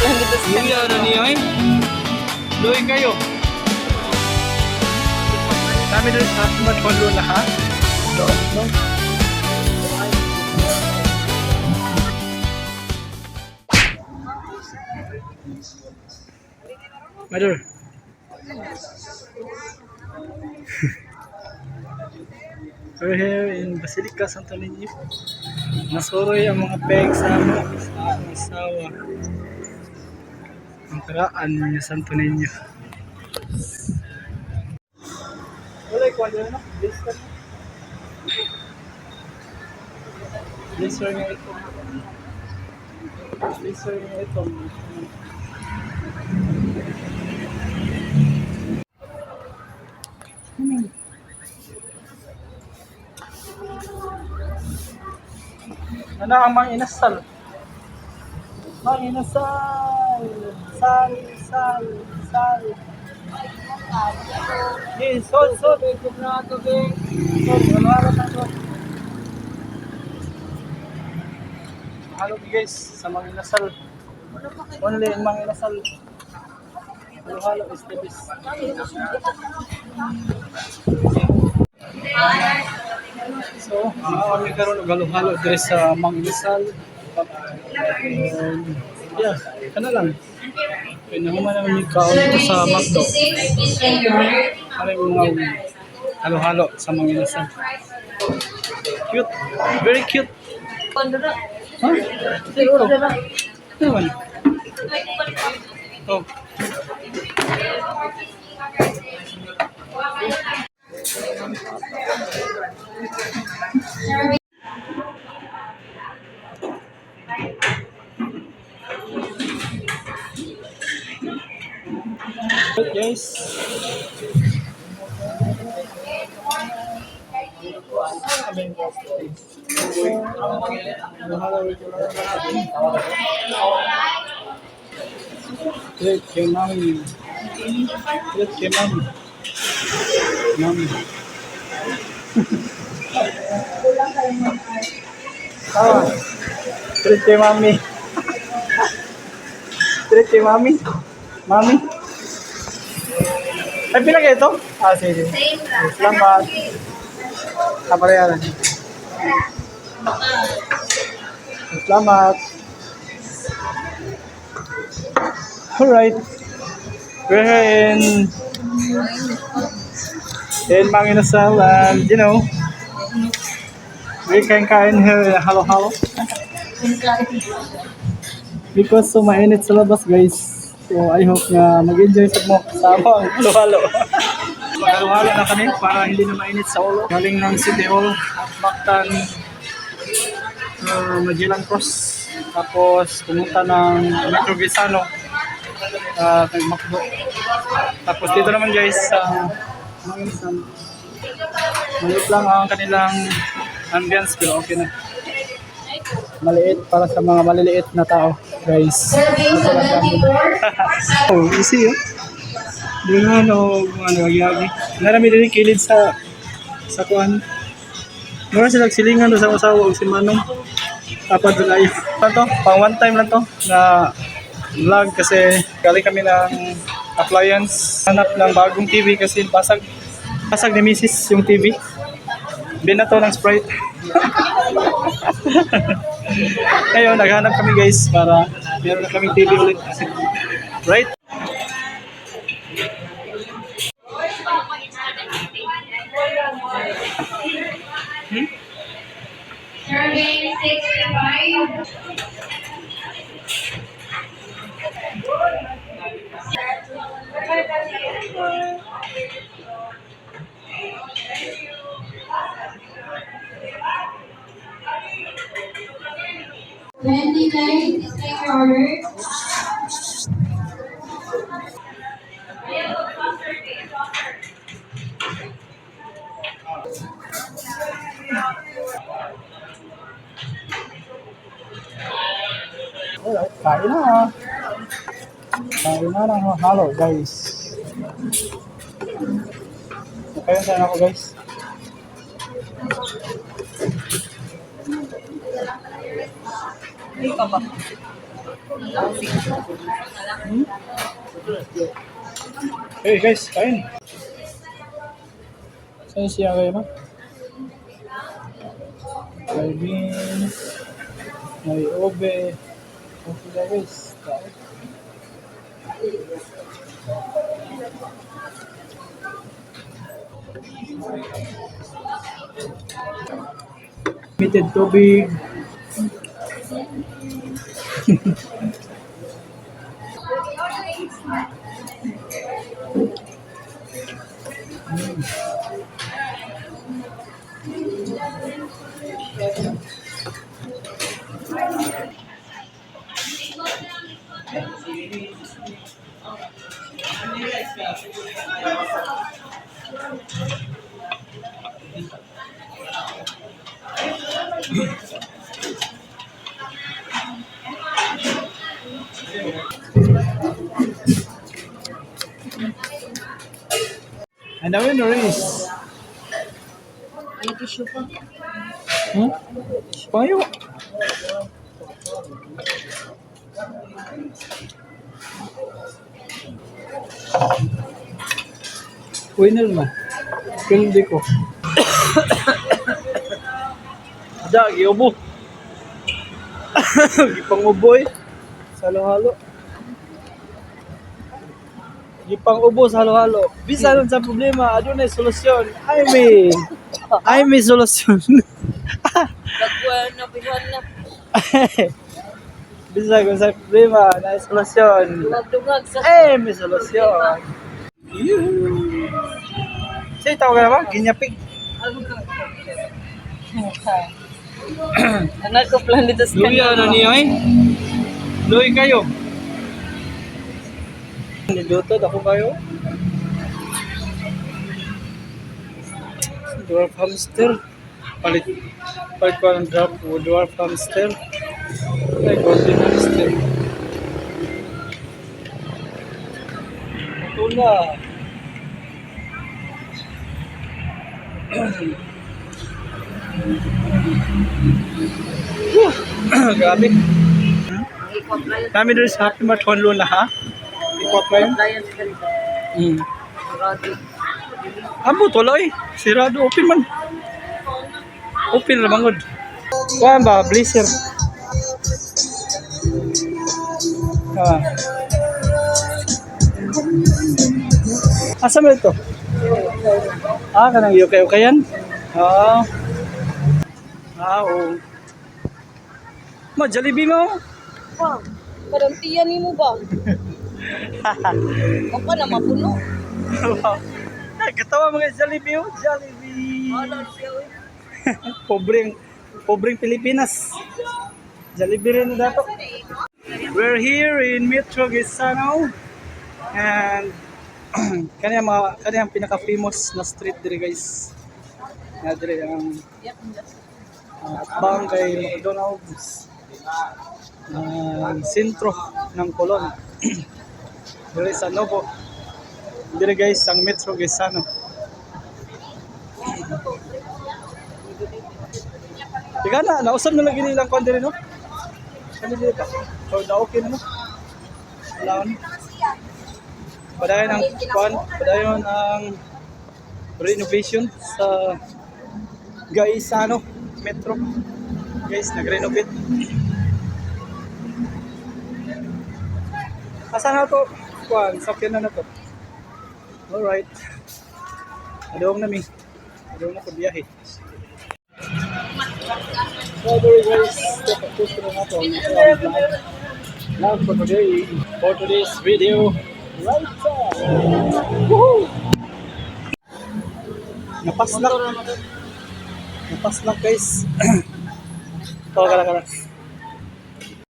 lang dito sa Luya na niya eh. Luya kayo. Kami doon sa magkondo lahat. Doon, no? Madur. We're here in Basilica Santo Niño. Nasuroy ang mga peg sa asawa. Ang taraan niya Santo Niño. Wala ko ano, this ka. Blister nga ito. Blister nga ito. Ano ang mga inasal? Mga inasal! Sal, sal, sal. Yes, sol, sol. Halo guys, sa mga inasal. Only ang mga inasal. Halo is the best. So, kami karon og halo-halo diri sa Mang Inasal. Yeah, kana lang. Pinahuman naman yung kaon dito sa McDo. Ano yung mga halo-halo sa Mang Inasal. Cute, very cute. Huh? Ito. Ito naman. Oh. Good guys. Great kay mami. Great kay mami. Mami. Ah, treat kay mami. Treat kay mami. Mami. Ay, pinagay ito? Ah, sige. Salamat. Kaparehalan. Salamat. Alright. We're here in Mang Inasal and you know, we can kain here halo-halo. Because so mainit sa labas guys. So I hope na mag-enjoy sa mo sama ang halo-halo. Mag-halo-halo na kami para hindi na mainit sa ulo. Galing ng City Hall at Mactan Magellan Cross. Tapos pumunta ng Metro Visano nag-Macdo. Tapos dito naman guys sa Mang Inasal. Maliit lang ang kanilang ambience pero okay na. Maliit para sa mga maliliit na tao, guys. Oh, easy yun. Doon ano, yagi. Narami din kilid sa kuan. Mura sila silingan doon sa usawa o si Manong. Tapos doon ay. Ito, pang one time lang to na vlog kasi galing kami ng appliance. Hanap ng bagong TV kasi basag ni Mrs. yung TV. Binato ng Sprite. Ngayon, naghanap kami guys para meron na kaming TV ulit. Right? Survey 65. $29 is take your order. Alright, kain na. Kain na ng halo guys. Okay na ako guys. Hindi ka ba? Hmm? Hey guys, kain. Saan siya kayo ma? May beans, may ube. Okay na guys, kain. Limited tubig. Ano yun, Riz? Ano tissue pa? Hmm? Payo. Winner na. Hindi ko. Da, giubo. Gipangubo eh. Sa halo-halo. Gipangubo sa halo-halo. Bisan sa problema, adunay solusyon. I may solusyon. Nagkuhan na, pinuhan na. Bisan kung sa problema, na solusyon. Dungag-dungag sa... May solusyon. Say, tawag ka naman, ginyapig. Anak ko plan dito sa Luya na niya eh. Luya kayo. Nilutod ako kayo. Dwarf hamster. Palit ko ng dwarf hamster. Ay, golden hamster. Ito na. Grabe. Kami doon sa Happy Mart Honlo na ha? Ikot ba yun? Lion sa ganito. Rado. Amo tuloy. Sirado. Open man. Open na bangod. Kuhaan ba? Blazer. Asa mo ito? Kanang yukay-yukayan? Oo. Jollibee mo? Pa, parang tiyan ni mo ba? Ako na mapuno. Katawa mga Jollibee oh. Jollibee. Wala siya eh. Pobreng Pilipinas. Jollibee rin na dato. We're here in Metro Gisano and kaniyang pinaka-famous na street dire guys. Na dire ang bang kay McDonald's. Sentro ng Colon. Dire sa Novo. Dire guys ang Metro Gisano. Diga na, nausap na lagi nilang kwan dire no? Ano dire pa? So, okay na no? Wala na. Padayon ang kwan, padayon ang renovation sa Gaisano Metro. Guys, nag-renovate. Asan na to? Kwan, sakyan na to. Alright. Adong na mi. Adong na ko biyahe. So there guys, tapos na nato ang vlog for today. For today's video. Right side. Woohoo! Napaslak guys. Kala.